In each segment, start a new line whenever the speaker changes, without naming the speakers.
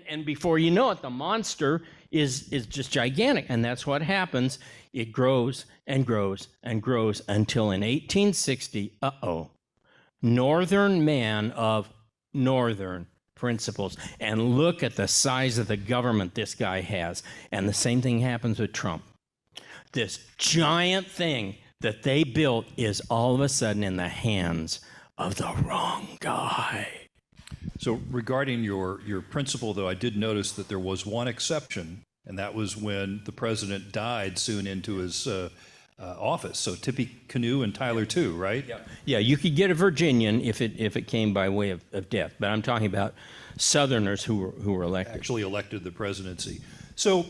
And before you know it, the monster is just gigantic. And that's what happens. It grows and grows and grows until in 1860, northern man of northern principles. And look at the size of the government this guy has. And the same thing happens with Trump. This giant thing that they built is all of a sudden in the hands of the wrong guy.
So regarding your principle, though, I did notice that there was one exception, and that was when the president died soon into his office. So Tippecanoe and Tyler too, right?
Yeah, you could get a Virginian if it came by way of death, but I'm talking about Southerners who were elected.
Actually elected the presidency. So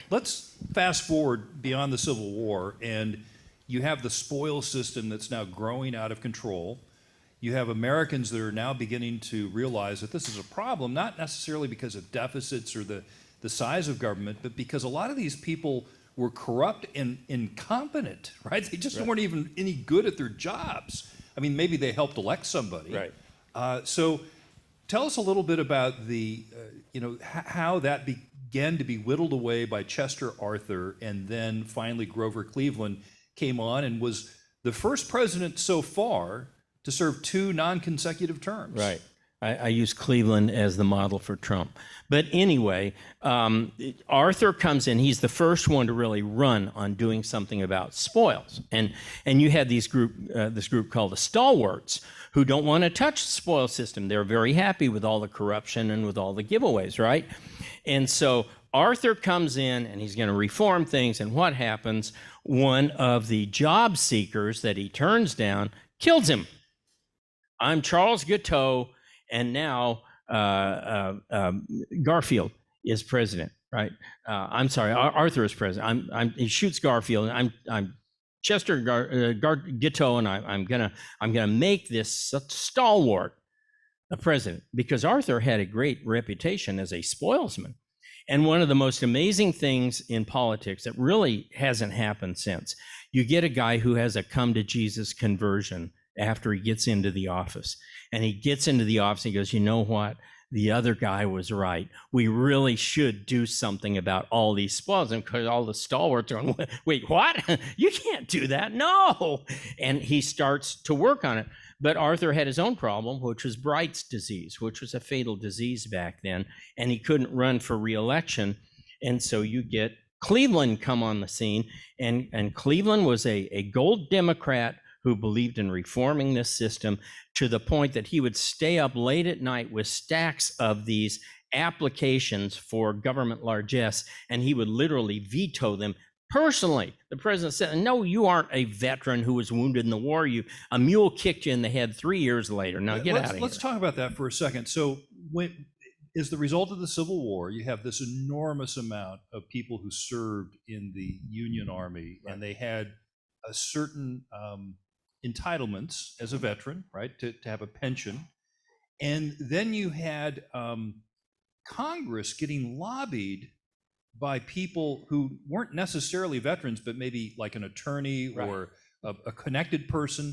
let's fast forward beyond the Civil War, and you have the spoils system that's now growing out of control. You have Americans that are now beginning to realize that this is a problem, not necessarily because of deficits or the size of government, but because a lot of these people were corrupt and incompetent, right? They just weren't even any good at their jobs. I mean, maybe they helped elect somebody.
Right.
So tell us a little bit about the, how that began to be whittled away by Chester Arthur, and then finally Grover Cleveland came on and was the first president so far to serve 2 non-consecutive terms.
Right. I use Cleveland as the model for Trump. But anyway, Arthur comes in. He's the first one to really run on doing something about spoils. And you had this group called the stalwarts who don't want to touch the spoil system. They're very happy with all the corruption and with all the giveaways, right? And so Arthur comes in and he's going to reform things. And what happens? One of the job seekers that he turns down kills him. I'm Charles Guiteau, and now Garfield is president, right? I'm sorry, Arthur is president. He shoots Garfield, and I'm Chester Guiteau, and I'm gonna make this stalwart a president, because Arthur had a great reputation as a spoilsman. And one of the most amazing things in politics that really hasn't happened since, you get a guy who has a come to Jesus conversion after he gets into the office. And he gets into the office and he goes, you know what? The other guy was right. We really should do something about all these spoils. And because all the stalwarts are going, wait, what? You can't do that. No. And he starts to work on it. But Arthur had his own problem, which was Bright's disease, which was a fatal disease back then. And he couldn't run for re-election. And so you get Cleveland come on the scene. And Cleveland was a gold Democrat who believed in reforming this system to the point that he would stay up late at night with stacks of these applications for government largesse, and he would literally veto them personally. The president said, no, you aren't a veteran who was wounded in the war. A mule kicked you in the head 3 years later. Now get out of here.
Let's talk about that for a second. So as the result of the Civil War, you have this enormous amount of people who served in the Union Army, and they had a certain entitlements as a veteran, right, to have a pension. And then you had Congress getting lobbied by people who weren't necessarily veterans, but maybe like an attorney or a connected person.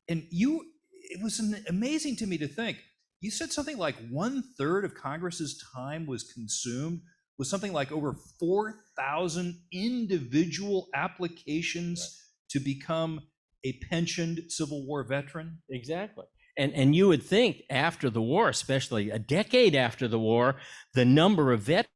And it was amazing to me to think, you said something like 1/3 of Congress's time was consumed with something like over 4,000 individual applications to become a pensioned Civil War veteran?
Exactly. And you would think after the war, especially a decade after the war, the number of veterans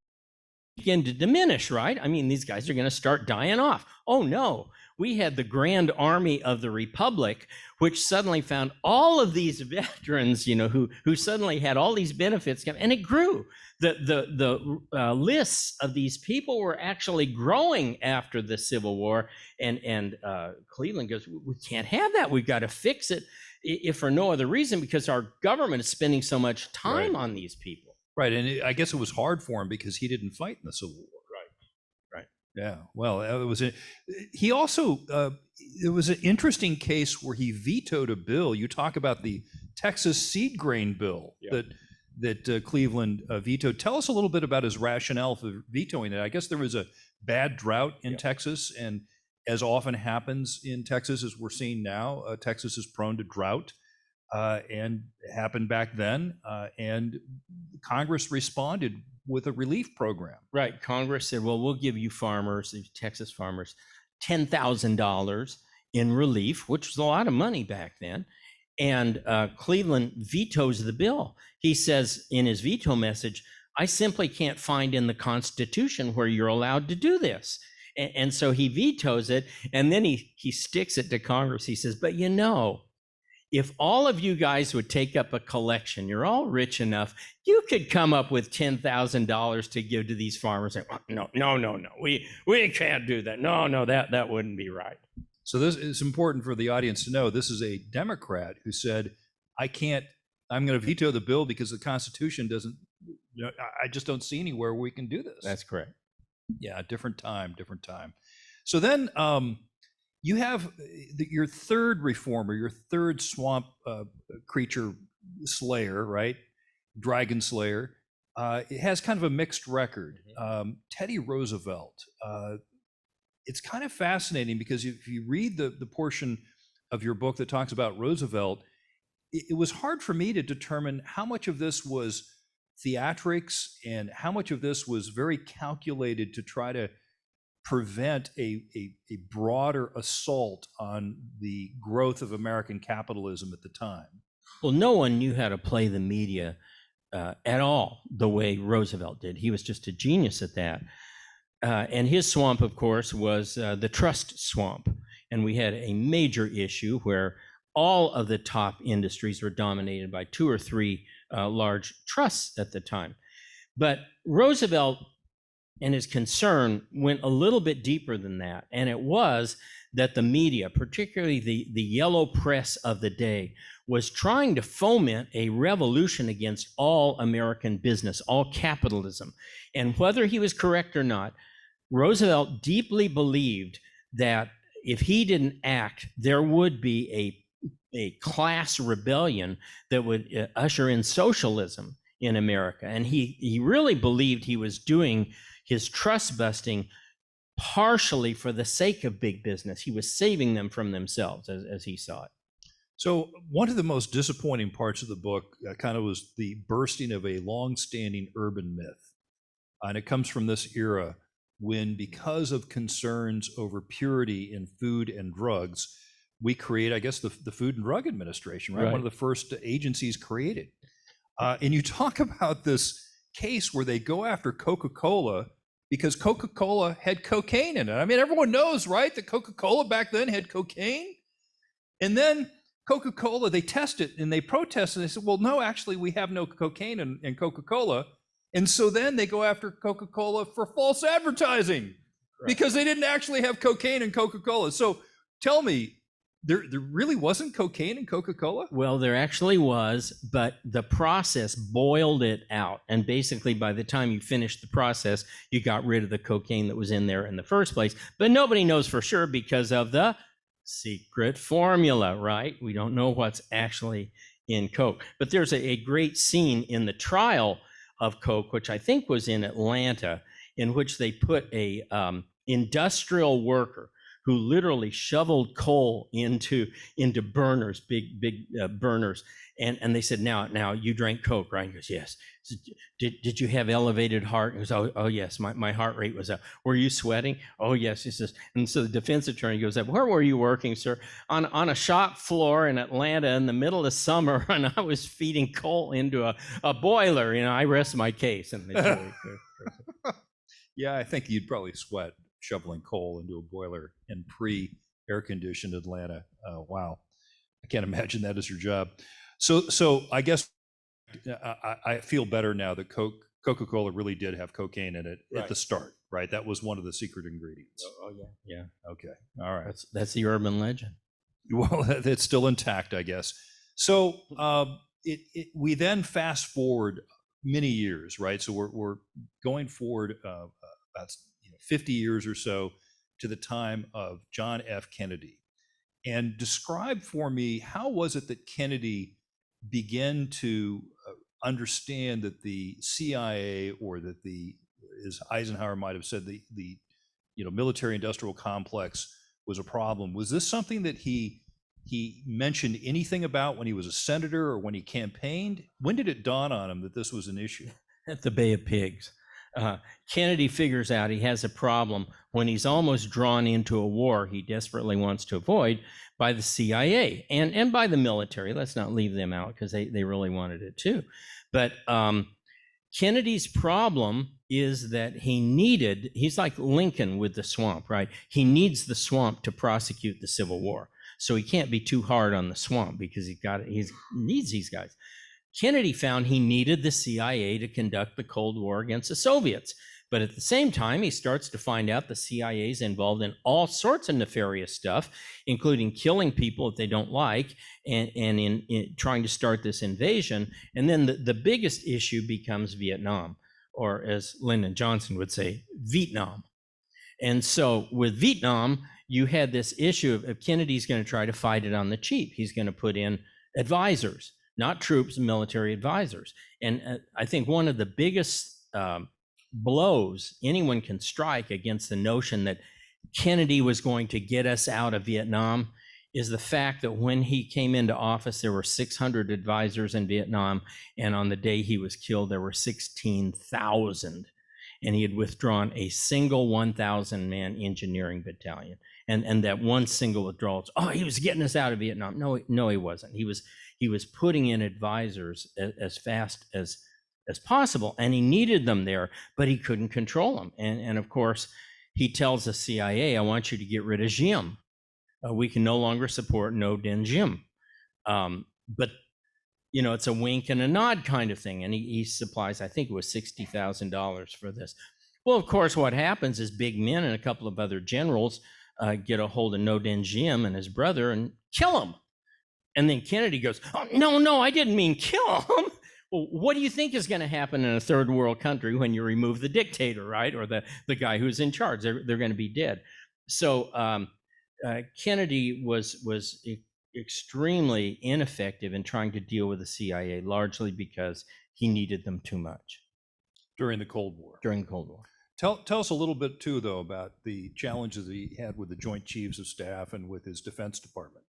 begin to diminish, right? I mean, these guys are going to start dying off. Oh no, we had the Grand Army of the Republic, which suddenly found all of these veterans, who suddenly had all these benefits, and it grew. The lists of these people were actually growing after the Civil War, and Cleveland goes, we can't have that. We've got to fix it, if for no other reason, because our government is spending so much time on these people.
Right, and I guess it was hard for him because he didn't fight in the Civil War.
Right.
Yeah. Well, he also it was an interesting case where he vetoed a bill. You talk about the Texas seed grain bill that Cleveland vetoed. Tell us a little bit about his rationale for vetoing it. I guess there was a bad drought in Texas, and as often happens in Texas, as we're seeing now, Texas is prone to drought. And it happened back then. And Congress responded with a relief program.
Right. Congress said, well, we'll give you farmers, these Texas farmers, $10,000 in relief, which was a lot of money back then. And Cleveland vetoes the bill. He says in his veto message, I simply can't find in the Constitution where you're allowed to do this. And so he vetoes it. And then he sticks it to Congress. He says, but you know, if all of you guys would take up a collection, you're all rich enough, you could come up with $10,000 to give to these farmers. No, we can't do that. No, that wouldn't be right.
So this is important for the audience to know. This is a Democrat who said, I'm going to veto the bill because the Constitution doesn't, I just don't see anywhere where we can do this.
That's correct.
Yeah, different time. So then you have your third reformer, your third swamp creature slayer, right? Dragonslayer. It has kind of a mixed record. Teddy Roosevelt. It's kind of fascinating because if you read the portion of your book that talks about Roosevelt, it was hard for me to determine how much of this was theatrics and how much of this was very calculated to try to prevent a broader assault on the growth of American capitalism at the time.
Well, no one knew how to play the media at all the way Roosevelt did. He was just a genius at that. And his swamp, of course, was the trust swamp. And we had a major issue where all of the top industries were dominated by 2 or 3 large trusts at the time. But Roosevelt and his concern went a little bit deeper than that. And it was that the media, particularly the yellow press of the day, was trying to foment a revolution against all American business, all capitalism. And whether he was correct or not, Roosevelt deeply believed that if he didn't act, there would be a class rebellion that would usher in socialism in America. And he really believed he was doing his trust busting partially for the sake of big business. He was saving them from themselves as he saw it.
So one of the most disappointing parts of the book kind of was the bursting of a long-standing urban myth. And it comes from this era when, because of concerns over purity in food and drugs, we create, I guess, the Food and Drug Administration, right? One of the first agencies created. And you talk about this case where they go after Coca-Cola because Coca-Cola had cocaine in it. I mean, everyone knows, right, that Coca-Cola back then had cocaine. And then Coca-Cola, they test it and they protest and they said, well, no, actually, we have no cocaine in Coca-Cola. And so then they go after Coca-Cola for false advertising because they didn't actually have cocaine in Coca-Cola. So tell me, there really wasn't cocaine in Coca-Cola?
Well, there actually was, but the process boiled it out. And basically, by the time you finished the process, you got rid of the cocaine that was in there in the first place. But nobody knows for sure because of the secret formula, right? We don't know what's actually in Coke. But there's a great scene in the trial of Coke, which I think was in Atlanta, in which they put a industrial worker who literally shoveled coal into burners, big burners, and they said, now you drank Coke, right? He goes, yes. So, did you have elevated heart? He goes, oh yes, my heart rate was up. Were you sweating? Oh yes. He says, and so the defense attorney goes up, where were you working, sir? On a shop floor in Atlanta in the middle of summer, and I was feeding coal into a boiler. I rest my case. And
yeah, I think you'd probably sweat shoveling coal into a boiler in pre-air-conditioned Atlanta. Wow, I can't imagine that as your job. So I guess I feel better now that Coca-Cola really did have cocaine in it at the start, right? That was one of the secret ingredients.
Oh yeah.
Okay, all right.
That's the urban legend.
Well, it's still intact, I guess. So we then fast forward many years, right? So we're going forward about 50 years or so to the time of John F. Kennedy. And describe for me, how was it that Kennedy began to understand that the CIA, or that as Eisenhower might have said, the military industrial complex was a problem? Was this something that he he mentioned anything about when he was a senator or when he campaigned? When did it dawn on him that this was an issue?
At the Bay of Pigs. Kennedy figures out he has a problem when he's almost drawn into a war he desperately wants to avoid by the CIA and by the military. Let's not leave them out because they really wanted it too. But Kennedy's problem is that he's like Lincoln with the swamp, right? He needs the swamp to prosecute the Civil War. So he can't be too hard on the swamp because he needs these guys. Kennedy found he needed the CIA to conduct the Cold War against the Soviets. But at the same time, he starts to find out the CIA is involved in all sorts of nefarious stuff, including killing people that they don't like and in trying to start this invasion. And then the biggest issue becomes Vietnam, or as Lyndon Johnson would say, Vietnam. And so with Vietnam, you had this issue of Kennedy's going to try to fight it on the cheap. He's going to put in advisors, not troops, military advisors. And I think one of the biggest blows anyone can strike against the notion that Kennedy was going to get us out of Vietnam is the fact that when he came into office, there were 600 advisors in Vietnam, and on the day he was killed, there were 16,000. And he had withdrawn a single 1,000-man engineering battalion. And that one single withdrawal, he was getting us out of Vietnam. No, he wasn't. He was putting in advisors as fast as possible, and he needed them there, but he couldn't control them. And of course, he tells the CIA, I want you to get rid of Jim. We can no longer support No Den Jim. But, it's a wink and a nod kind of thing. And he supplies, I think it was $60,000 for this. Well, of course, what happens is big men and a couple of other generals get a hold of No Den Jim and his brother and kill him. And then Kennedy goes, oh, no, I didn't mean kill him. Well, what do you think is going to happen in a third world country when you remove the dictator, right? Or the guy who's in charge? They're going to be dead. So Kennedy was extremely ineffective in trying to deal with the CIA, largely because he needed them too much.
During the Cold War.
During the Cold War.
Tell us a little bit, too, though, about the challenges that he had with the Joint Chiefs of Staff and with his Defense Department.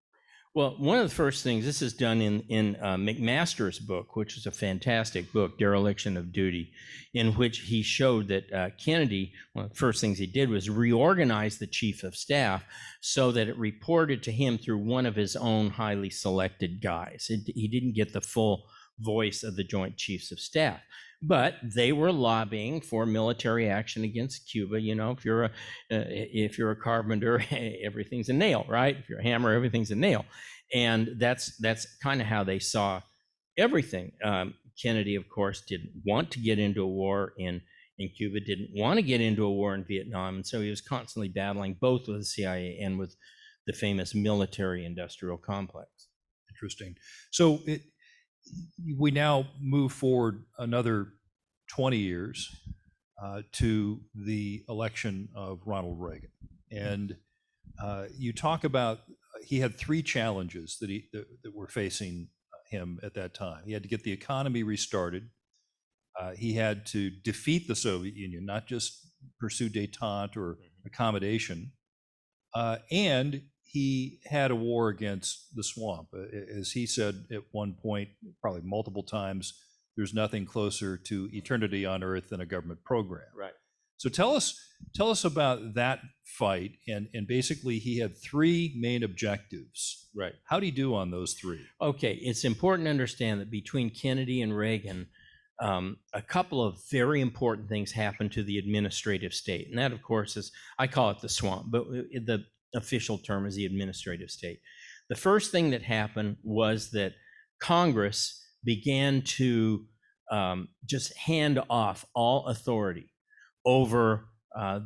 Well, one of the first things, this is done in McMaster's book, which is a fantastic book, Dereliction of Duty, in which he showed that Kennedy, one of the first things he did was reorganize the Chief of Staff so that it reported to him through one of his own highly selected guys. He didn't get the full voice of the Joint Chiefs of Staff, but they were lobbying for military action against Cuba. If you're a carpenter, everything's a nail, right? If you're a hammer, everything's a nail. And that's kind of how they saw everything. Kennedy, of course, didn't want to get into a war in Cuba, didn't want to get into a war in Vietnam. And so he was constantly battling both with the CIA and with the famous military-industrial complex.
Interesting. So we now move forward another 20 years to the election of Ronald Reagan. And you talk about he had three challenges that were facing him at that time. He had to get the economy restarted. He had to defeat the Soviet Union, not just pursue détente or accommodation. And he had a war against the swamp. As he said at one point, probably multiple times, there's nothing closer to eternity on Earth than a government program.
Right.
So tell us about that fight. And basically, he had three main objectives.
Right.
How'd he do on those three?
Okay, it's important to understand that between Kennedy and Reagan, a couple of very important things happened to the administrative state. And that, of course, is, I call it the swamp, but the official term is the administrative state. The first thing that happened was that Congress began to just hand off all authority over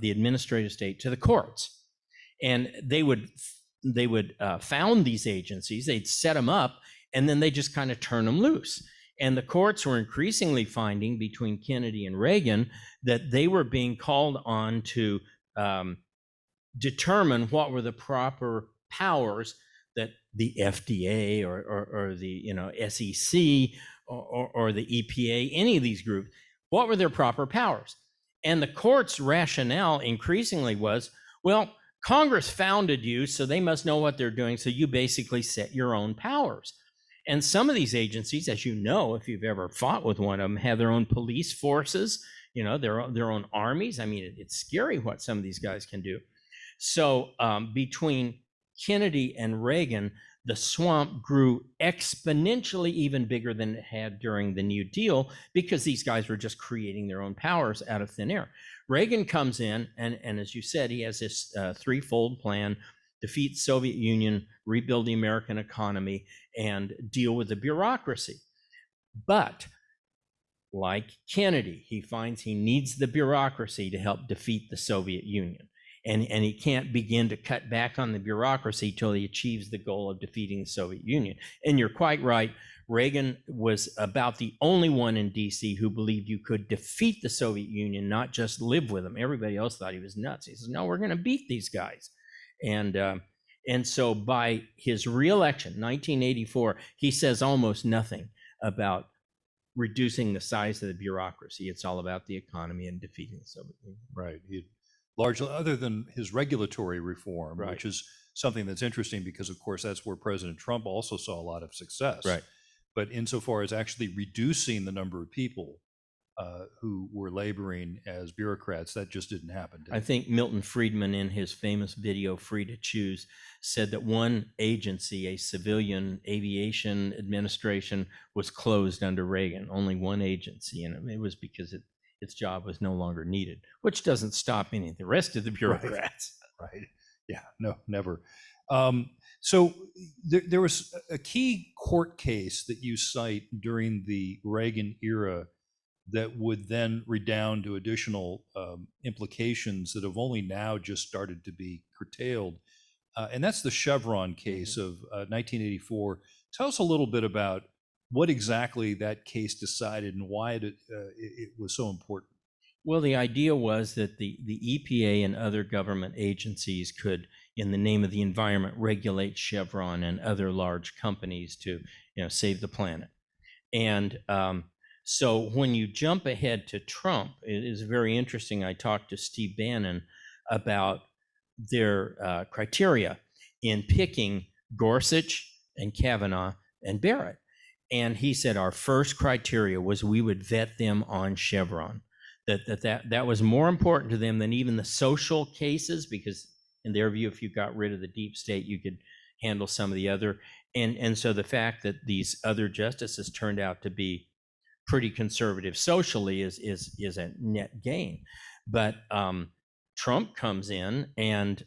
the administrative state to the courts. And they would found these agencies, they'd set them up, and then they just kind of turn them loose. And the courts were increasingly finding between Kennedy and Reagan that they were being called on to determine what were the proper powers that the FDA or the SEC or the EPA, any of these groups, what were their proper powers? And the court's rationale increasingly was, well, Congress founded you, so they must know what they're doing. So you basically set your own powers. And some of these agencies, as you know, if you've ever fought with one of them, have their own police forces, their own armies. I mean, it's scary what some of these guys can do. So between Kennedy and Reagan, the swamp grew exponentially even bigger than it had during the New Deal, because these guys were just creating their own powers out of thin air. Reagan comes in, and as you said, he has this threefold plan: defeat Soviet Union, rebuild the American economy, and deal with the bureaucracy. But like Kennedy, he finds he needs the bureaucracy to help defeat the Soviet Union. And he can't begin to cut back on the bureaucracy till he achieves the goal of defeating the Soviet Union. And you're quite right. Reagan was about the only one in DC who believed you could defeat the Soviet Union, not just live with them. Everybody else thought he was nuts. He says, no, we're going to beat these guys. And so by his reelection, 1984, he says almost nothing about reducing the size of the bureaucracy. It's all about the economy and defeating the Soviet Union.
Right. Largely, other than his regulatory reform,
Right.
which is something that's interesting because, of course, that's where President Trump also saw a lot of success.
Right.
But insofar as actually reducing the number of people who were laboring as bureaucrats, that just didn't happen.
I think Milton Friedman, in his famous video, Free to Choose, said that one agency, a civilian aviation administration, was closed under Reagan, only one agency. And it was because its job was no longer needed, which doesn't stop any of the rest of the bureaucrats.
Right. Yeah, no, never. So there was a key court case that you cite during the Reagan era that would then redound to additional implications that have only now just started to be curtailed. And that's the Chevron case of 1984. Tell us a little bit about what exactly that case decided and why it was so important.
Well, the idea was that the EPA and other government agencies could, in the name of the environment, regulate Chevron and other large companies to, save the planet. And so when you jump ahead to Trump, it is very interesting. I talked to Steve Bannon about their criteria in picking Gorsuch and Kavanaugh and Barrett. And he said our first criteria was we would vet them on Chevron. That was more important to them than even the social cases, because in their view, if you got rid of the deep state, you could handle some of the other. And so the fact that these other justices turned out to be pretty conservative socially is a net gain. But Trump comes in, and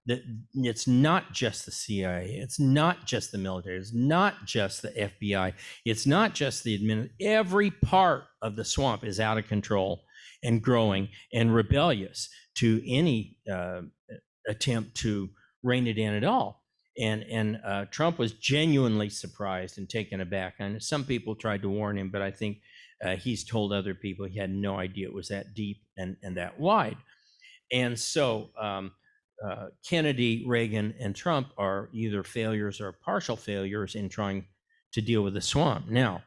it's not just the CIA, it's not just the military, it's not just the FBI, it's not just the every part of the swamp is out of control and growing and rebellious to any attempt to rein it in at all. And Trump was genuinely surprised and taken aback. And some people tried to warn him, but I think he's told other people he had no idea it was that deep and that wide. And so Kennedy, Reagan, and Trump are either failures or partial failures in trying to deal with the swamp. Now,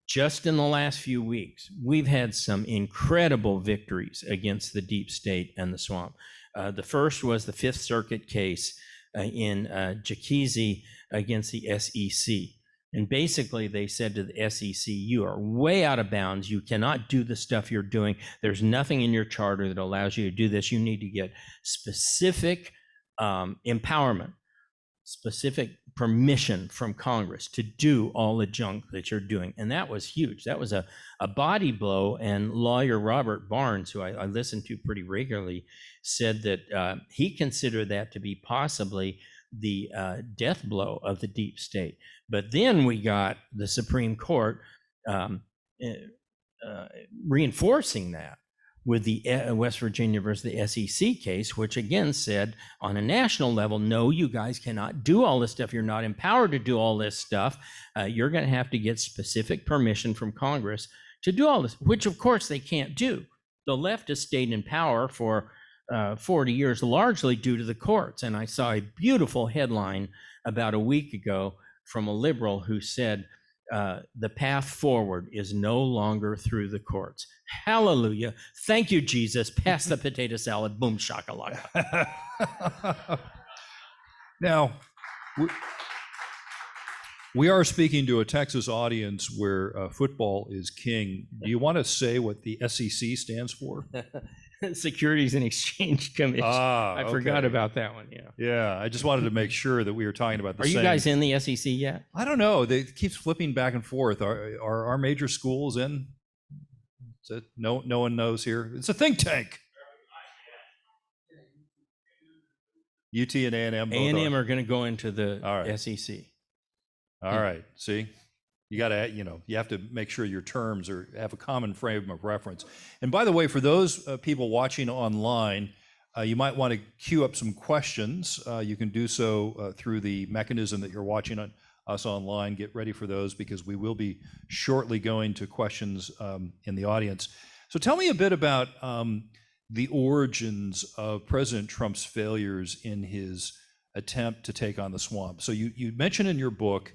just in the last few weeks, we've had some incredible victories against the deep state and the swamp. The first was the Fifth Circuit case in Jacuzzi against the SEC. And basically, they said to the SEC, you are way out of bounds. You cannot do the stuff you're doing. There's nothing in your charter that allows you to do this. You need to get specific empowerment, specific permission from Congress to do all the junk that you're doing. And that was huge. That was a body blow. And lawyer Robert Barnes, who I listen to pretty regularly, said that he considered that to be possibly the death blow of the deep state. But then we got the Supreme Court reinforcing that with the West Virginia versus the SEC case, which again said on a national level, no, you guys cannot do all this stuff. You're not empowered to do all this stuff. You're going to have to get specific permission from Congress to do all this, which of course they can't do. The left has stayed in power for 40 years, largely due to the courts. And I saw a beautiful headline about a week ago from a liberal who said the path forward is no longer through the courts. Hallelujah. Thank you, Jesus. Pass the potato salad. Boom, shakalaka.
Now, we are speaking to a Texas audience where football is king. Do you want to say what the SEC stands for?
Securities and Exchange Commission. I forgot
okay.
about that one. Yeah.
Yeah, I just wanted to make sure that we were talking about the
Are
same.
you guys in the SEC yet?
I don't know. It keeps flipping back and forth. Are our major schools in? No one knows here. It's a think tank. UT and A&M.
A&M are going to go into the
right.
SEC.
All right. See, you got to, you have to make sure your terms have a common frame of reference. And by the way, for those people watching online, you might want to queue up some questions. You can do so through the mechanism that you're watching us online. Get ready for those because we will be shortly going to questions in the audience. So tell me a bit about the origins of President Trump's failures in his attempt to take on the swamp. So you mentioned in your book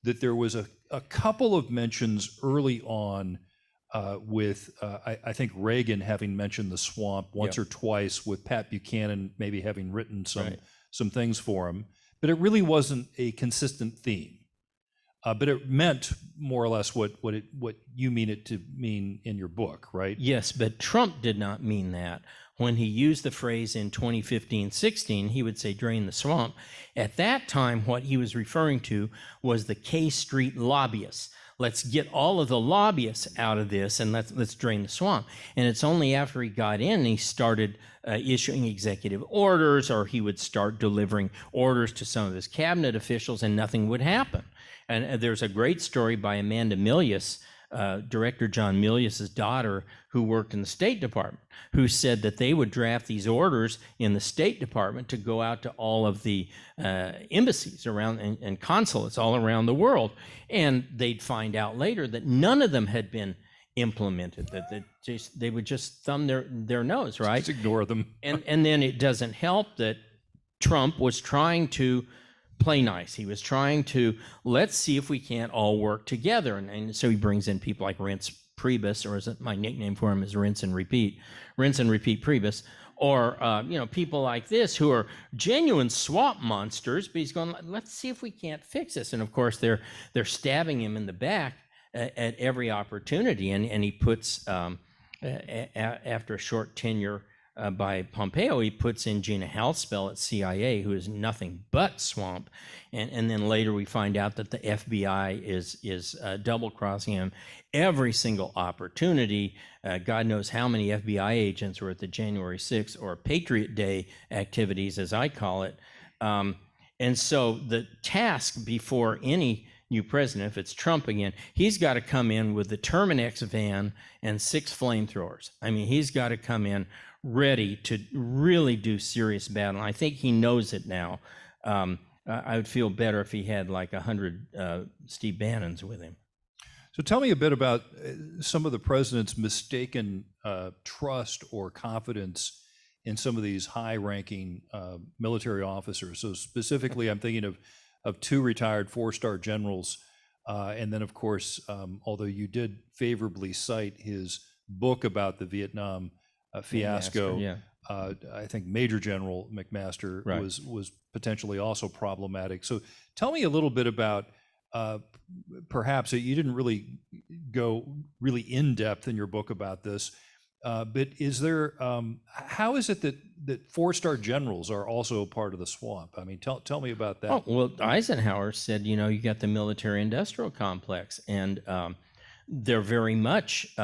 that there was a couple of mentions early on with, I think, Reagan having mentioned the swamp once or twice, with Pat Buchanan maybe having written some things for him. But it really wasn't a consistent theme. But it meant more or less what you mean it to mean in your book, right?
Yes, but Trump did not mean that. When he used the phrase in 2015-16, he would say drain the swamp. At that time, what he was referring to was the K Street lobbyists. Let's get all of the lobbyists out of this and let's drain the swamp. And it's only after he got in he started issuing executive orders, or he would start delivering orders to some of his cabinet officials, and nothing would happen. And there's a great story by Amanda Milius, Director John Milius's daughter, who worked in the State Department, who said that they would draft these orders in the State Department to go out to all of the embassies around and consulates all around the world. And they'd find out later that none of them had been implemented, that they would just thumb their nose, right?
Just ignore them.
And then it doesn't help that Trump was trying to play nice. He was trying to, let's see if we can't all work together. And so he brings in people like Reince Priebus, or is it my nickname for him is Rinse and Repeat Priebus, or people like this who are genuine swamp monsters. But he's going, let's see if we can't fix this. And of course, they're stabbing him in the back at every opportunity. And he puts, after a short tenure by Pompeo, he puts in Gina Halspell at CIA, who is nothing but swamp. And then later we find out that the FBI is double-crossing him every single opportunity. God knows how many FBI agents were at the January 6th or Patriot Day activities, as I call it. And so the task before any new president, if it's Trump again, he's got to come in with the Terminex van and 6 flamethrowers. I mean, he's got to come in ready to really do serious battle. I think he knows it now. I would feel better if he had like 100 Steve Bannons with him.
So tell me a bit about some of the president's mistaken trust or confidence in some of these high-ranking military officers. So specifically, I'm thinking of 2 retired 4-star generals, and then of course, although you did favorably cite his book about the Vietnam fiasco, I think Major General McMaster was potentially also problematic. So tell me a little bit about, perhaps you didn't really go really in depth in your book about this, but is there, how is it that 4-star generals are also part of the swamp? I mean, tell me about that.
Oh, well, Eisenhower said, you got the military-industrial complex, and they're very much,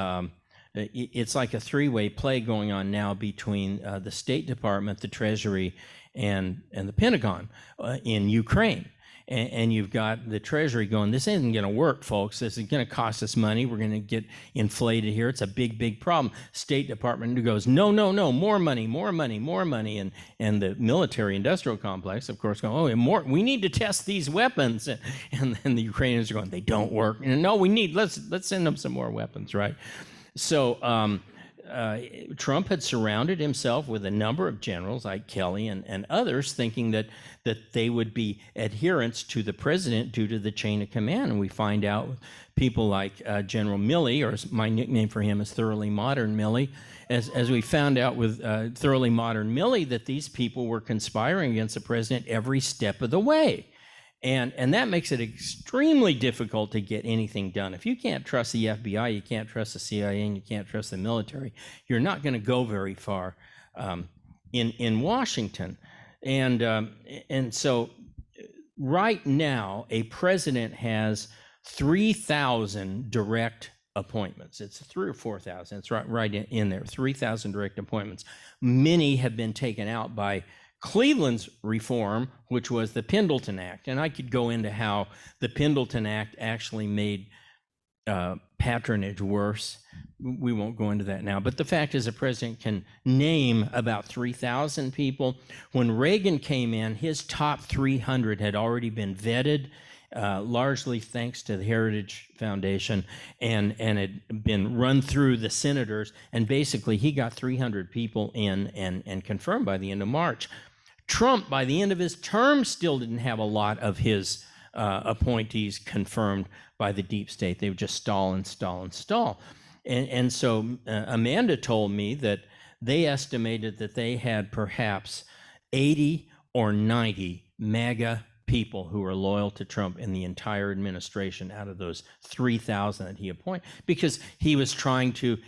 it's like a 3-way play going on now between the State Department, the Treasury, and the Pentagon in Ukraine. And you've got the Treasury going, this isn't going to work, folks. This is going to cost us money. We're going to get inflated here. It's a big, big problem. State Department goes, no, more money. And the military-industrial complex, of course, going, more. We need to test these weapons. And then the Ukrainians are going, they don't work. And no, let's send them some more weapons, right? So Trump had surrounded himself with a number of generals like Kelly and others, thinking that they would be adherents to the president due to the chain of command. And we find out with people like General Milley, or my nickname for him is Thoroughly Modern Milley, as we found out with Thoroughly Modern Milley, that these people were conspiring against the president every step of the way. And that makes it extremely difficult to get anything done. If you can't trust the FBI, you can't trust the CIA, and you can't trust the military, you're not going to go very far in Washington. And so right now, a president has 3,000 direct appointments. It's 3,000 or 4,000. It's right in there, 3,000 direct appointments. Many have been taken out by Cleveland's reform, which was the Pendleton Act. And I could go into how the Pendleton Act actually made patronage worse. We won't go into that now. But the fact is, a president can name about 3,000 people. When Reagan came in, his top 300 had already been vetted, largely thanks to the Heritage Foundation, and had been run through the senators. And basically, he got 300 people in and confirmed by the end of March. Trump, by the end of his term, still didn't have a lot of his appointees confirmed by the deep state. They would just stall and stall and stall. And so Amanda told me that they estimated that they had perhaps 80 or 90 MAGA people who were loyal to Trump in the entire administration out of those 3,000 that he appointed, because he was trying to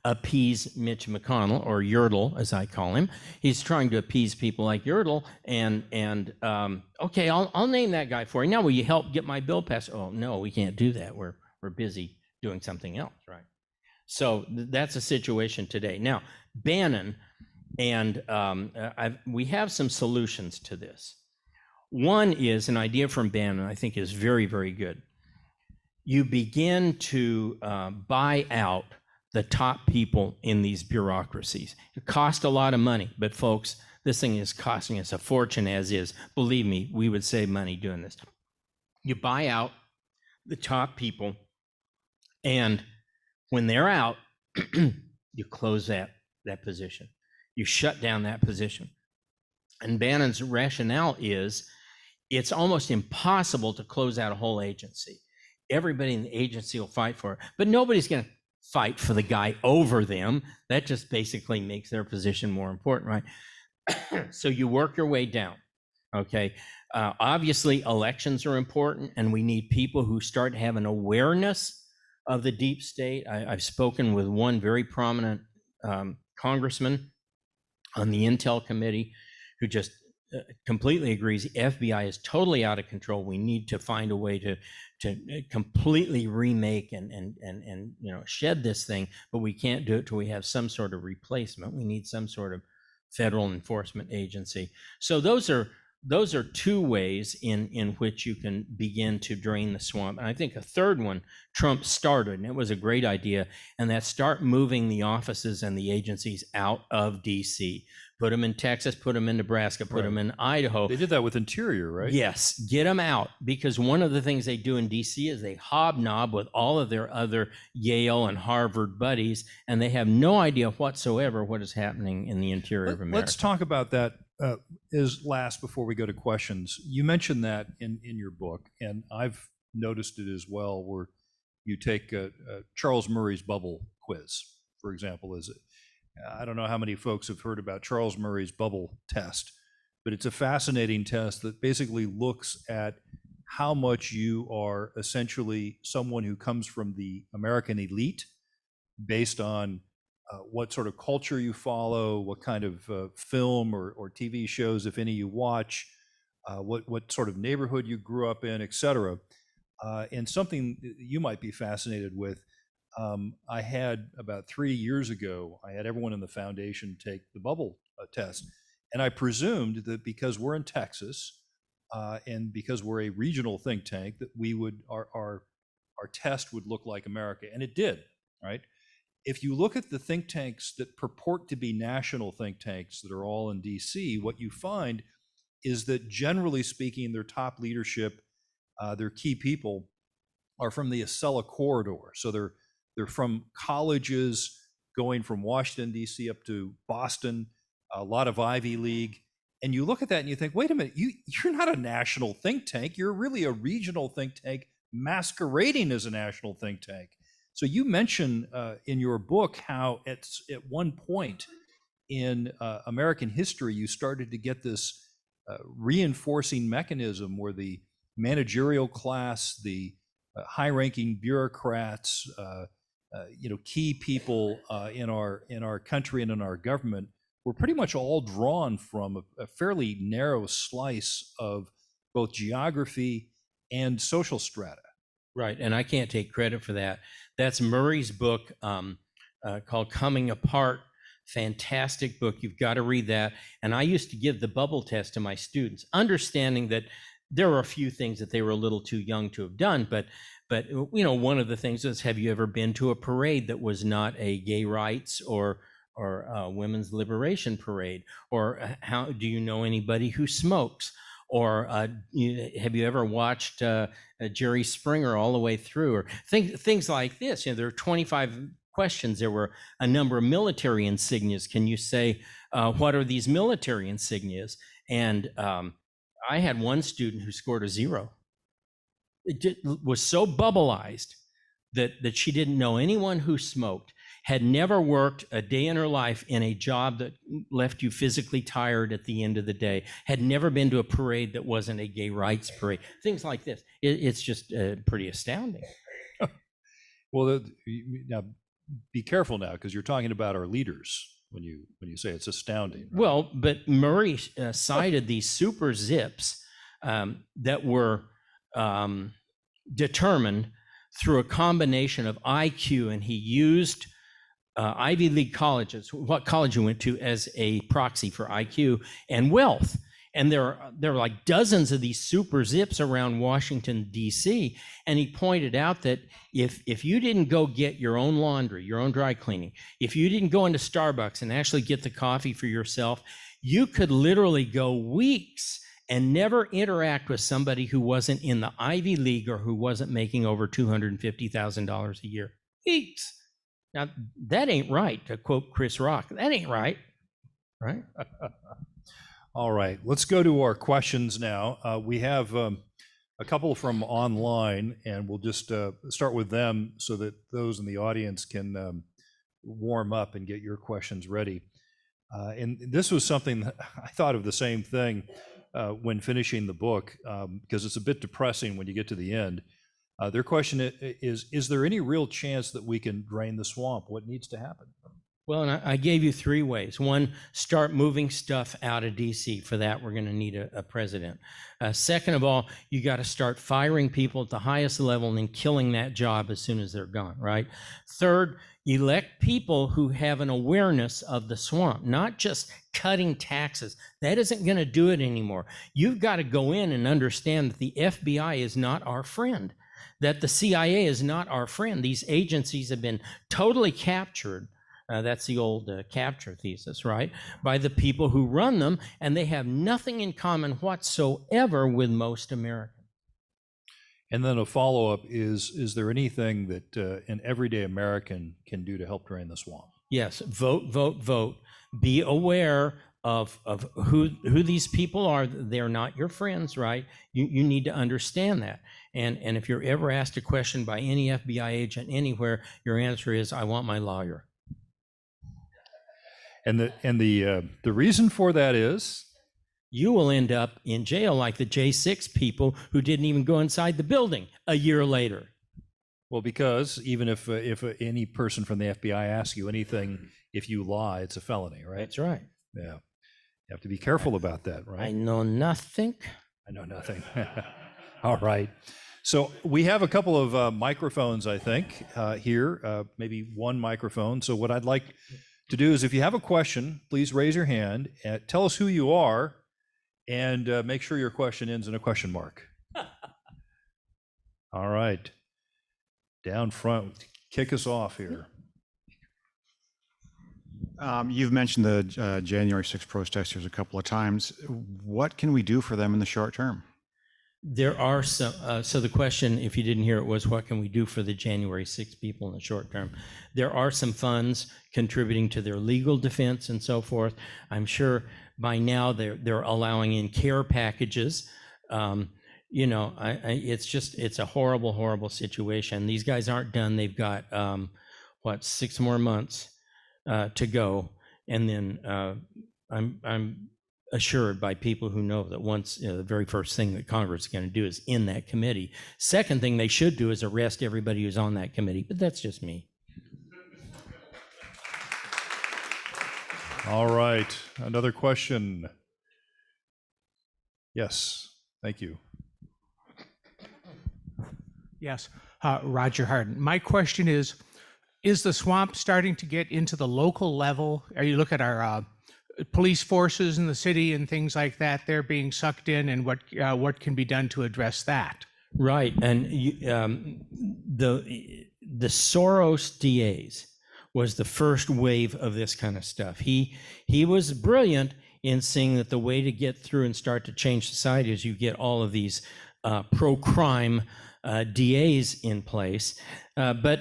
appease Mitch McConnell, or Yertle, as I call him. He's trying to appease people like Yertle, and okay, I'll name that guy for you. Now, will you help get my bill passed? Oh no, we can't do that. We're busy doing something else, right? So that's a situation today. Now, Bannon, and we have some solutions to this. One is an idea from Bannon I think is very, very good. You begin to buy out the top people in these bureaucracies. It costs a lot of money, but folks, this thing is costing us a fortune as is. Believe me, we would save money doing this. You buy out the top people, and when they're out, you close that position. You shut down that position. And Bannon's rationale is it's almost impossible to close out a whole agency. Everybody in the agency will fight for it, but nobody's going to fight for the guy over them. That just basically makes their position more important, right? So you work your way down, okay? Obviously, elections are important, and we need people who start to have an awareness of the deep state. I've spoken with one very prominent congressman on the Intel committee who just completely agrees the FBI is totally out of control. We need to find a way to completely remake and shed this thing, but we can't do it till we have some sort of replacement. We need some sort of federal enforcement agency. So those are two ways in which you can begin to drain the swamp. And I think a third one Trump started, and it was a great idea, and that's start moving the offices and the agencies out of DC. Put them in Texas, put them in Nebraska, put them in Idaho.
They did that with Interior, right?
Yes, get them out, because one of the things they do in DC is they hobnob with all of their other Yale and Harvard buddies, and they have no idea whatsoever what is happening in the interior of America.
Let's talk about that is last before we go to questions. You mentioned that in your book, and I've noticed it as well, where you take Charles Murray's bubble quiz, for example. I don't know how many folks have heard about Charles Murray's bubble test, but it's a fascinating test that basically looks at how much you are essentially someone who comes from the American elite based on what sort of culture you follow, what kind of film or TV shows, if any, you watch, what sort of neighborhood you grew up in, et cetera. And something you might be fascinated with, I had about 3 years ago, I had everyone in the foundation take the bubble test. And I presumed that because we're in Texas and because we're a regional think tank, that our test would look like America. And it did, right? If you look at the think tanks that purport to be national think tanks that are all in DC, what you find is that generally speaking, their top leadership, their key people are from the Acela corridor. So they're from colleges going from Washington, D.C. up to Boston, a lot of Ivy League. And you look at that and you think, wait a minute, you're not a national think tank. You're really a regional think tank masquerading as a national think tank. So you mention in your book how at one point in American history, you started to get this reinforcing mechanism where the managerial class, the high-ranking bureaucrats, key people in our country and in our government were pretty much all drawn from a fairly narrow slice of both geography and social strata.
Right, and I can't take credit for that. That's Murray's book called Coming Apart. Fantastic book. You've got to read that. And I used to give the bubble test to my students, understanding that there were a few things that they were a little too young to have done. But one of the things is, have you ever been to a parade that was not a gay rights or women's liberation parade? Or how do you know anybody who smokes? Or have you ever watched Jerry Springer all the way through? Or things like this. There are 25 questions. There were a number of military insignias. Can you say, what are these military insignias? And I had one student who scored a 0. It was so bubbleized that she didn't know anyone who smoked, had never worked a day in her life in a job that left you physically tired at the end of the day, had never been to a parade that wasn't a gay rights parade, things like this. It's just pretty astounding.
Well, now be careful now, because you're talking about our leaders when you say it's astounding. Right?
Well, but Murray cited these super zips that were determined through a combination of IQ, and he used Ivy League colleges, what college you went to, as a proxy for IQ and wealth. And there are like dozens of these super zips around Washington, D.C. And he pointed out that if you didn't go get your own laundry, your own dry cleaning, if you didn't go into Starbucks and actually get the coffee for yourself, you could literally go weeks and never interact with somebody who wasn't in the Ivy League or who wasn't making over $250,000 a year. Weeks. Now, that ain't right, to quote Chris Rock. That ain't right, right?
All right, let's go to our questions now. We have a couple from online, and we'll just start with them so that those in the audience can warm up and get your questions ready. And this was something that I thought of the same thing when finishing the book, because it's a bit depressing when you get to the end. Their question is there any real chance that we can drain the swamp? What needs to happen?
Well, and I gave you 3 ways. 1, start moving stuff out of D.C. For that, we're going to need a president. Second of all, you got to start firing people at the highest level and then killing that job as soon as they're gone, right? Third, elect people who have an awareness of the swamp, not just cutting taxes. That isn't going to do it anymore. You've got to go in and understand that the FBI is not our friend, that the CIA is not our friend. These agencies have been totally captured. That's the old capture thesis, right? By the people who run them, and they have nothing in common whatsoever with most Americans.
And then a follow-up is there anything that an everyday American can do to help drain the swamp?
Yes, vote, vote, vote. Be aware of who these people are. They're not your friends, right? You need to understand that. And if you're ever asked a question by any FBI agent anywhere, your answer is, I want my lawyer.
And the reason for that is?
You will end up in jail like the J6 people who didn't even go inside the building a year later.
Well, because even if any person from the FBI asks you anything, if you lie, it's a felony, right?
That's right.
Yeah. You have to be careful about that, right?
I know nothing.
I know nothing. All right. So we have a couple of microphones, I think, here, maybe one microphone. So what I'd like to do is, if you have a question, please raise your hand, tell us who you are, and make sure your question ends in a question mark. All right. Down front, kick us off here.
You've mentioned the January 6th protesters a couple of times. What can we do for them in the short term?
There are some, so the question, if you didn't hear it, was what can we do for the January 6 people in the short term? There are some funds contributing to their legal defense and so forth. I'm sure by now they're allowing in care packages. You know, it's a horrible, horrible situation. These guys aren't done. They've got, 6 more months to go. And then I'm assured by people who know that once the very first thing that Congress is going to do is in that committee. Second thing they should do is arrest everybody who's on that committee, but that's just me.
All right, another question. Yes, thank you.
Yes, Roger Harden. My question is the swamp starting to get into the local level? You look at our police forces in the city and things like that, they're being sucked in, and what can be done to address that?
Right, and the Soros DAs was the first wave of this kind of stuff. He was brilliant in seeing that the way to get through and start to change society is you get all of these pro-crime DAs in place, but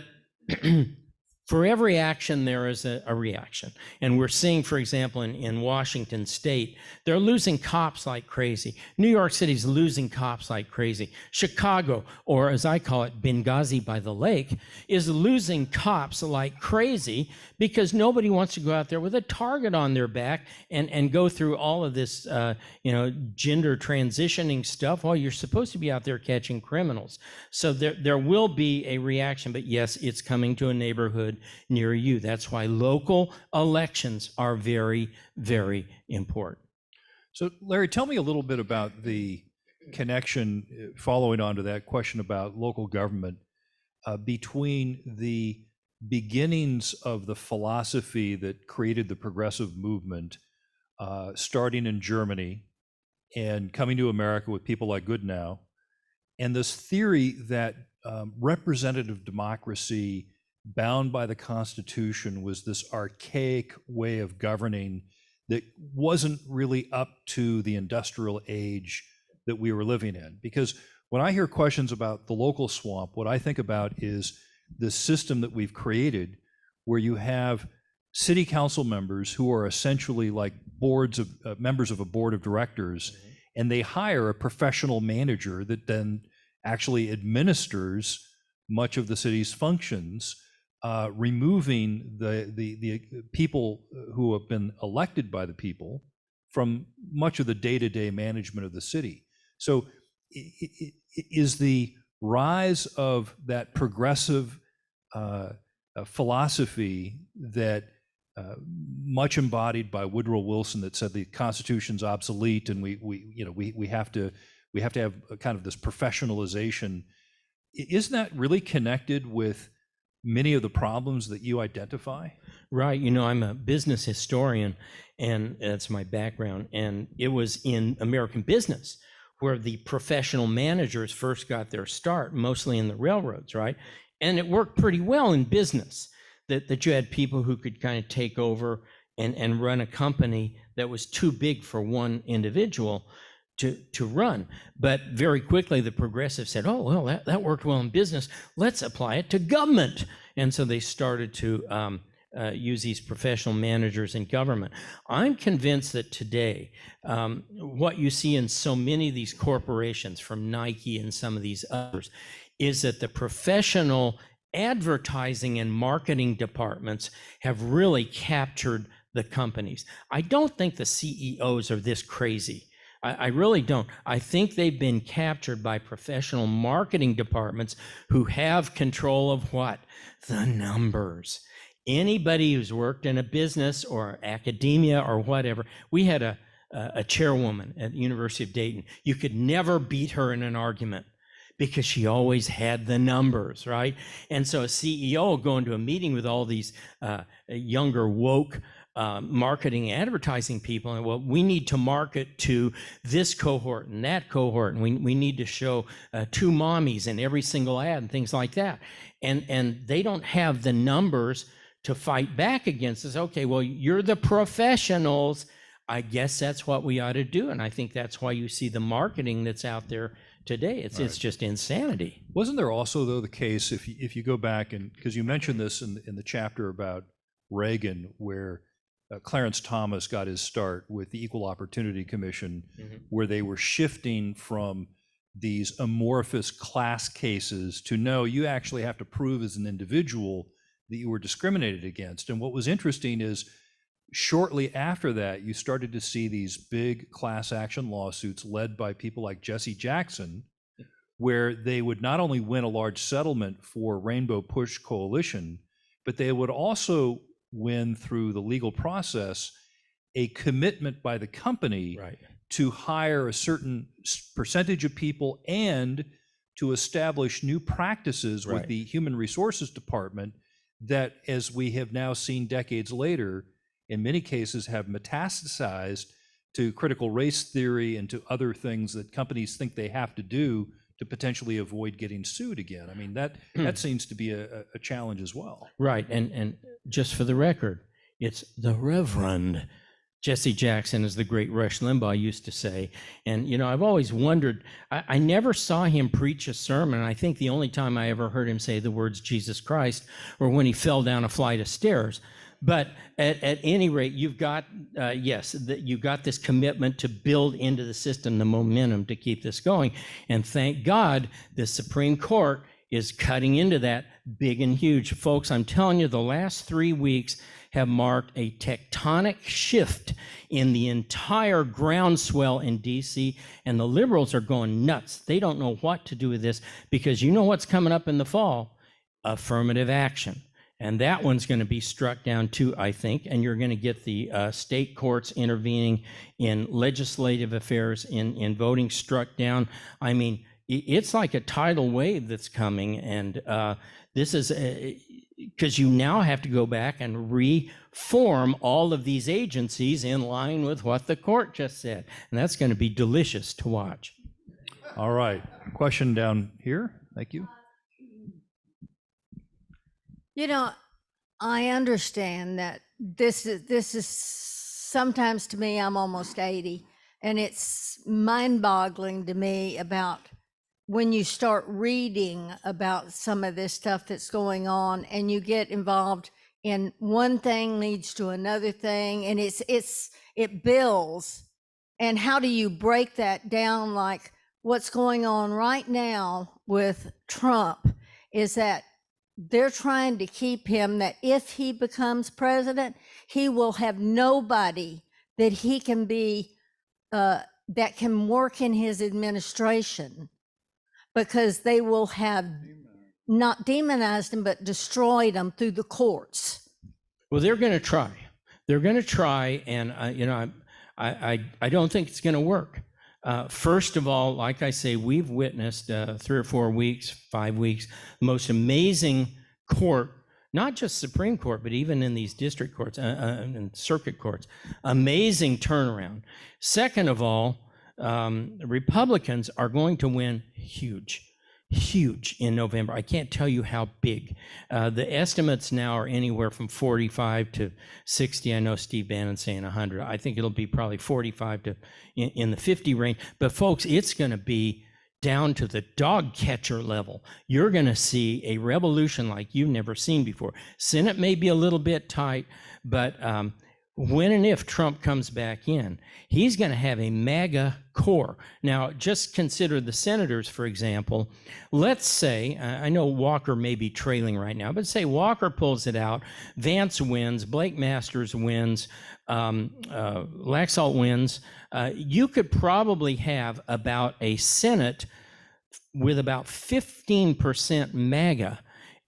for every action, there is a reaction. And we're seeing, for example, in Washington State, they're losing cops like crazy. New York City's losing cops like crazy. Chicago, or as I call it, Benghazi by the lake, is losing cops like crazy because nobody wants to go out there with a target on their back and go through all of this, gender transitioning stuff while you're supposed to be out there catching criminals. So there will be a reaction, but yes, it's coming to a neighborhood near you. That's why local elections are very, very important.
So, Larry, tell me a little bit about the connection, following on to that question about local government, between the beginnings of the philosophy that created the progressive movement, starting in Germany and coming to America with people like Goodenow, and this theory that representative democracy bound by the Constitution was this archaic way of governing that wasn't really up to the industrial age that we were living in. Because when I hear questions about the local swamp, what I think about is the system that we've created where you have city council members who are essentially like boards of members of a board of directors, and they hire a professional manager that then actually administers much of the city's functions, removing the people who have been elected by the people from much of the day-to-day management of the city. So is the rise of that progressive philosophy that much embodied by Woodrow Wilson that said the Constitution's obsolete and we have to have a kind of this professionalization, isn't that really connected with many of the problems that you identify?
Right. I'm a business historian, and that's my background. And it was in American business where the professional managers first got their start, mostly in the railroads, right? And it worked pretty well in business, that you had people who could kind of take over and run a company that was too big for one individual to run. But very quickly, the progressives said, oh, well, that worked well in business. Let's apply it to government. And so they started to use these professional managers in government. I'm convinced that today, what you see in so many of these corporations, from Nike and some of these others, is that the professional advertising and marketing departments have really captured the companies. I don't think the CEOs are this crazy. I really don't. I think they've been captured by professional marketing departments who have control of what? The numbers. Anybody who's worked in a business or academia or whatever, we had a chairwoman at the University of Dayton. You could never beat her in an argument because she always had the numbers, right? And so a CEO will go into a meeting with all these younger woke marketing and advertising people, and well, we need to market to this cohort and that cohort, and we need to show 2 mommies in every single ad and things like that. And they don't have the numbers to fight back against this. Okay, well, you're the professionals. I guess that's what we ought to do. And I think that's why you see the marketing that's out there today. It's
Right.
just insanity.
Wasn't there also, though, the case, if you go back, and because you mentioned this in the chapter about Reagan, where Clarence Thomas got his start with the Equal Opportunity Commission, where they were shifting from these amorphous class cases to no, you actually have to prove as an individual that you were discriminated against. And what was interesting is shortly after that, you started to see these big class action lawsuits led by people like Jesse Jackson, where they would not only win a large settlement for Rainbow Push Coalition, but they would also win through the legal process a commitment by the company
Right.
to hire a certain percentage of people and to establish new practices with
Right.
the human resources department that, as we have now seen decades later, in many cases have metastasized to critical race theory and to other things that companies think they have to do to potentially avoid getting sued again. I mean, that seems to be a challenge as well.
Right. And just for the record, it's the Reverend Jesse Jackson, as the great Rush Limbaugh used to say. And, you know, I've always wondered, I never saw him preach a sermon. I think the only time I ever heard him say the words Jesus Christ were when he fell down a flight of stairs. But at any rate, you've got, you've got this commitment to build into the system the momentum to keep this going. And thank God the Supreme Court is cutting into that big and huge. Folks, I'm telling you, the last 3 weeks have marked a tectonic shift in the entire groundswell in DC, and the liberals are going nuts. They don't know what to do with this, because you know what's coming up in the fall? Affirmative action. And that one's going to be struck down too, I think, and you're going to get the state courts intervening in legislative affairs, in voting struck down. I mean, it's like a tidal wave that's coming, and this is because you now have to go back and reform all of these agencies in line with what the court just said, and that's going to be delicious to watch.
All right, question down here. Thank you.
You know, I understand that this is sometimes, to me, I'm almost 80, and it's mind-boggling to me about when you start reading about some of this stuff that's going on, and you get involved in one thing leads to another thing, and it builds. And how do you break that down? Like what's going on right now with Trump is that they're trying to keep him, that if he becomes president, he will have nobody that he can be, that can work in his administration, because they will have not demonized him, but destroyed him through the courts.
Well, they're going to try. They're going to try, and you know, I don't think it's going to work. First of all, like I say, we've witnessed 3 or 4 weeks, 5 weeks, the most amazing court, not just Supreme Court, but even in these district courts and circuit courts, amazing turnaround. Second of all, Republicans are going to win huge in November. I can't tell you how big. The estimates now are anywhere from 45 to 60. I know Steve Bannon's saying 100. I think it'll be probably 45 to in the 50 range. But folks, it's going to be down to the dog catcher level. You're going to see a revolution like you've never seen before. Senate may be a little bit tight, but when and if Trump comes back in, he's going to have a MAGA core. Now, just consider the senators, for example. Let's say, I know Walker may be trailing right now, but say Walker pulls it out, Vance wins, Blake Masters wins, Laxalt wins. You could probably have about a Senate with about 15% MAGA.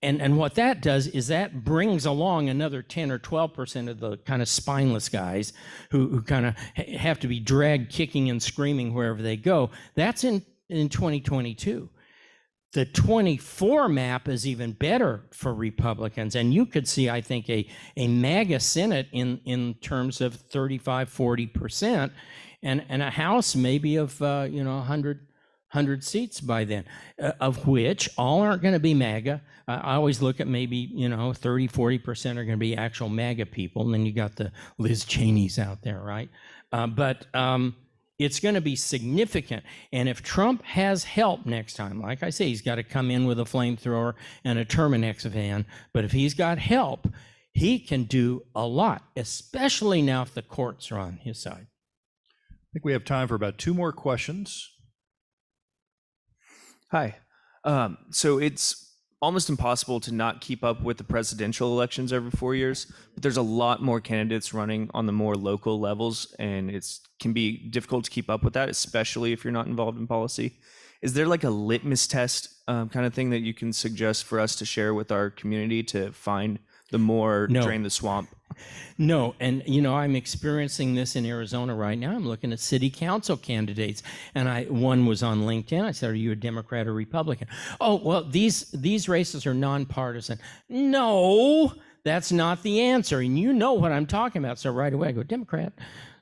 And what that does is that brings along another 10 or 12% of the kind of spineless guys who kind of have to be dragged kicking and screaming wherever they go. That's in 2022. The 24 map is even better for Republicans. And you could see, I think, a MAGA Senate in terms of 35, 40%, and a House maybe of 100 seats by then, of which all aren't going to be MAGA. I always look at maybe, 30, 40% are going to be actual MAGA people. And then you got the Liz Cheneys out there, right? But It's going to be significant. And if Trump has help next time, like I say, he's got to come in with a flamethrower and a Terminex van. But if he's got help, he can do a lot, especially now if the courts are on his side.
I think we have time for about 2 more questions.
Hi. So it's almost impossible to not keep up with the presidential elections every 4 years, but there's a lot more candidates running on the more local levels, and it's can be difficult to keep up with that, especially if you're not involved in policy. Is there like a litmus test kind of thing that you can suggest for us to share with our community to find the more
No.
drain the swamp?
No, and I'm experiencing this in Arizona right now. I'm looking at city council candidates, and one was on LinkedIn. I said, "Are you a Democrat or Republican?" "Oh, well, these races are nonpartisan." No, that's not the answer, and you know what I'm talking about. So right away I go Democrat.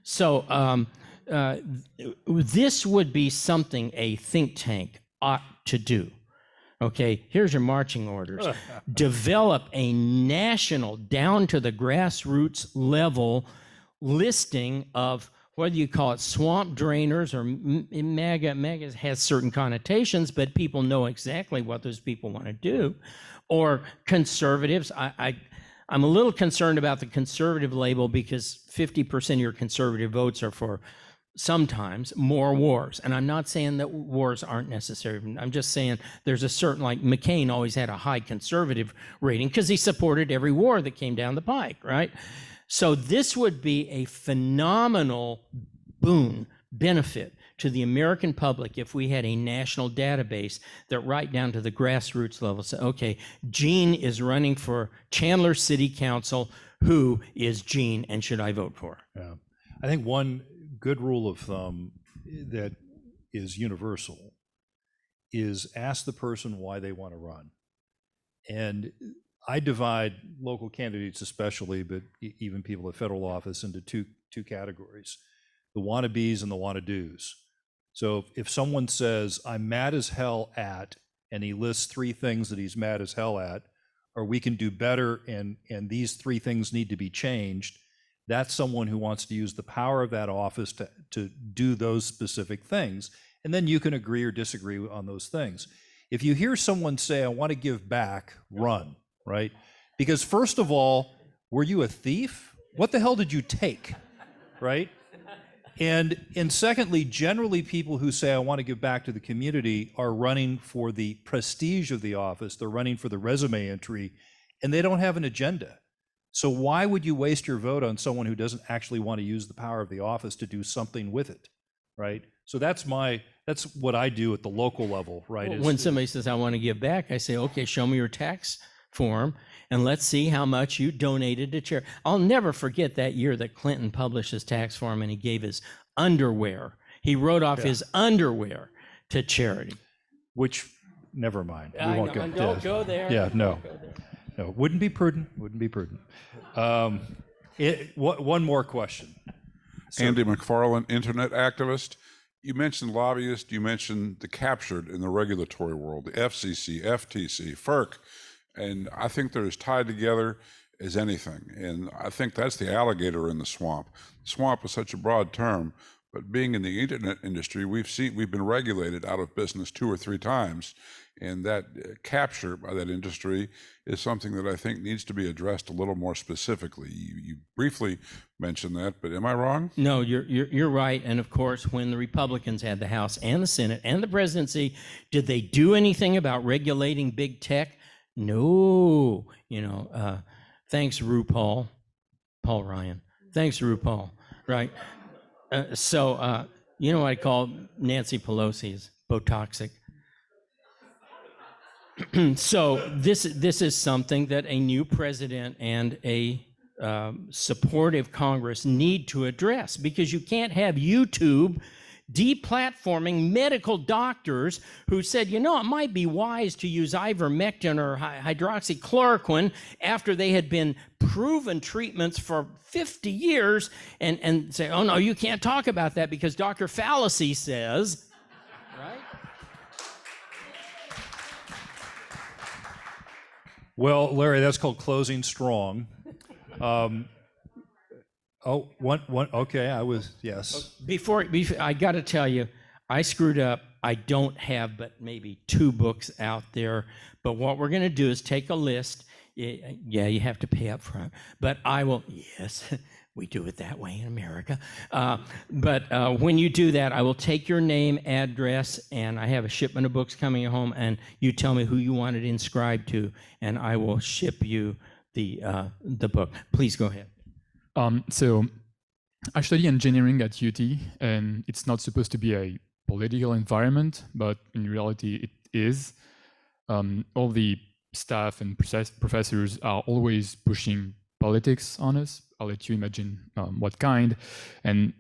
So this would be something a think tank ought to do. Okay, here's your marching orders. Develop a national, down to the grassroots level listing of whether you call it swamp drainers or MAGA. MAGA has certain connotations, but people know exactly what those people want to do. Or conservatives. I'm a little concerned about the conservative label because 50% of your conservative votes are for sometimes more wars. And I'm not saying that wars aren't necessary. I'm just saying there's a certain, like McCain always had a high conservative rating because he supported every war that came down the pike, right? So this would be a phenomenal benefit to the American public if we had a national database that right down to the grassroots level said, okay, Gene is running for Chandler City Council. Who is Gene and should I vote for?
Yeah. I think one good rule of thumb that is universal is ask the person why they want to run. And I divide local candidates especially, but even people at federal office into two categories, the wannabes and the wanna-dos. So if someone says, I'm mad as hell at, and he lists 3 things that he's mad as hell at, or we can do better and these 3 things need to be changed, that's someone who wants to use the power of that office to do those specific things. And then you can agree or disagree on those things. If you hear someone say, I want to give back, run, right? Because first of all, were you a thief? What the hell did you take, right? And secondly, generally people who say, I want to give back to the community are running for the prestige of the office. They're running for the resume entry, and they don't have an agenda. So why would you waste your vote on someone who doesn't actually want to use the power of the office to do something with it, right? So that's what I do at the local level, right?
When somebody says, I want to give back, I say, okay, show me your tax form and let's see how much you donated to charity. I'll never forget that year that Clinton published his tax form and he gave his underwear. He wrote off his underwear to charity.
Which, never mind. We
I
won't
know,
go.
don't go there.
Yeah, no. No, wouldn't be prudent. One more question.
Andy McFarland, internet activist. You mentioned lobbyists, you mentioned the captured in the regulatory world, the FCC, FTC, FERC, and I think they're as tied together as anything. And I think that's the alligator in the swamp. Swamp is such a broad term, but being in the internet industry, we've been regulated out of business 2 or 3 times. And that capture by that industry is something that I think needs to be addressed a little more specifically. You briefly mentioned that, but am I wrong?
No, you're right. And of course, when the Republicans had the House and the Senate and the presidency, did they do anything about regulating big tech? No. Thanks, RuPaul, Paul Ryan. Thanks, RuPaul. Right. So you know what I call Nancy Pelosi is Botoxic. So this is something that a new president and a supportive Congress need to address, because you can't have YouTube deplatforming medical doctors who said, it might be wise to use ivermectin or hydroxychloroquine after they had been proven treatments for 50 years and say, oh no, you can't talk about that because Dr. Fallacy says, right?
Well, Larry, that's called closing strong. Oh, one, okay, I was, yes.
Before I got to tell you, I screwed up. I don't have but maybe 2 books out there. But what we're going to do is take a list. Yeah, you have to pay up front. But I will, yes, we do it that way in America. But when you do that, I will take your name, address, and I have a shipment of books coming home, and you tell me who you want it inscribed to, and I will ship you the book. Please go ahead.
So I study engineering at UT, and it's not supposed to be a political environment, but in reality it is. All the staff and professors are always pushing politics on us. I'll let you imagine what kind. And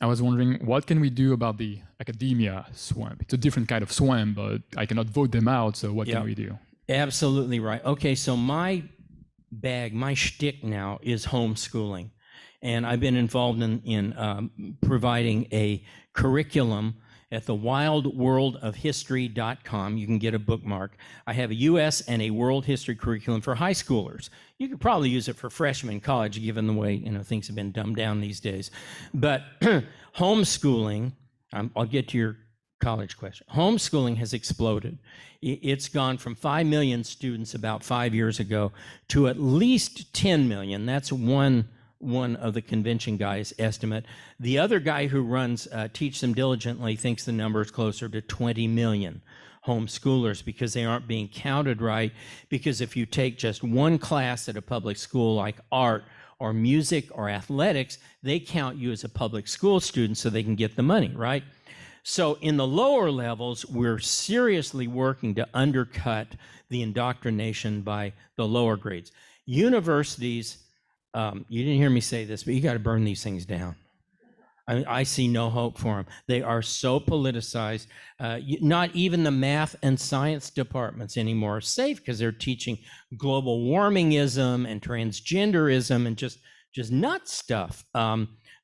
I was wondering, what can we do about the academia swamp? It's a different kind of swamp, but I cannot vote them out, so what can we do?
Absolutely right. Okay, so my shtick now is homeschooling. And I've been involved in providing a curriculum at the wildworldofhistory.com. You can get a bookmark. I have a U.S. and a world history curriculum for high schoolers. You could probably use it for freshmen in college, given the way things have been dumbed down these days. But homeschooling, I'll get to your college question. Homeschooling has exploded. It's gone from 5 million students about 5 years ago to at least 10 million. That's one of the convention guys' estimate. The other guy who runs Teach Them Diligently thinks the number is closer to 20 million homeschoolers because they aren't being counted right. Because if you take just one class at a public school like art or music or athletics, they count you as a public school student so they can get the money, right? So in the lower levels, we're seriously working to undercut the indoctrination by the lower grades. Universities, you didn't hear me say this, but you got to burn these things down. I see no hope for them. They are so politicized. Not even the math and science departments anymore are safe because they're teaching global warmingism and transgenderism and just nut stuff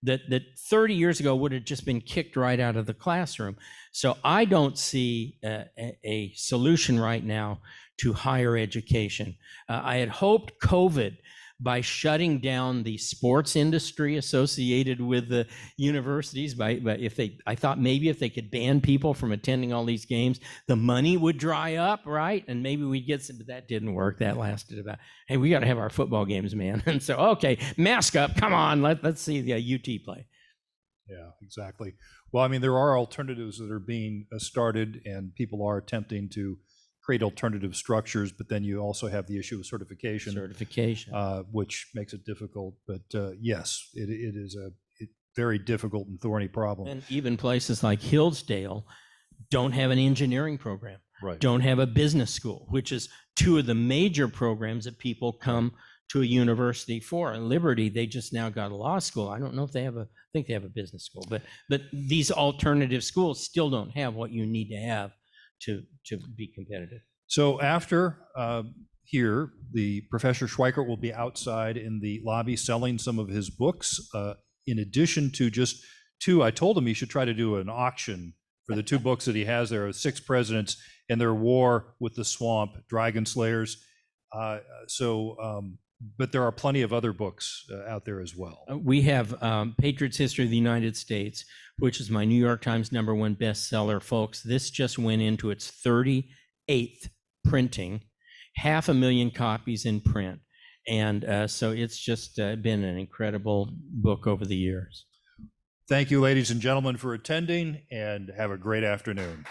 that 30 years ago would have just been kicked right out of the classroom. So I don't see a solution right now to higher education. I had hoped COVID, by shutting down the sports industry associated with the universities, I thought maybe if they could ban people from attending all these games, the money would dry up, right? And maybe we'd get some, but that didn't work. That lasted about, hey, we got to have our football games, man. And so, okay, mask up, come on, let's see the UT play.
Yeah, exactly. Well, I mean, there are alternatives that are being started, and people are attempting to create alternative structures, but then you also have the issue of certification, which makes it difficult. But yes, it is a very difficult and thorny problem.
And even places like Hillsdale don't have an engineering program,
Right.
don't have a business school, which is 2 of the major programs that people come to a university for. In Liberty, they just now got a law school. I don't know if they have I think they have a business school, but these alternative schools still don't have what you need to have to be competitive.
So after here, the Professor Schweikart will be outside in the lobby selling some of his books. In addition to just 2, I told him he should try to do an auction for the 2 books that he has there, 6 Presidents and their War with the Swamp, Dragonslayers. But there are plenty of other books out there as well.
We have Patriots History of the United States, which is my New York Times #1 bestseller, folks. This just went into its 38th printing, 500,000 copies in print. And so it's just been an incredible book over the years.
Thank you, ladies and gentlemen, for attending, and have a great afternoon.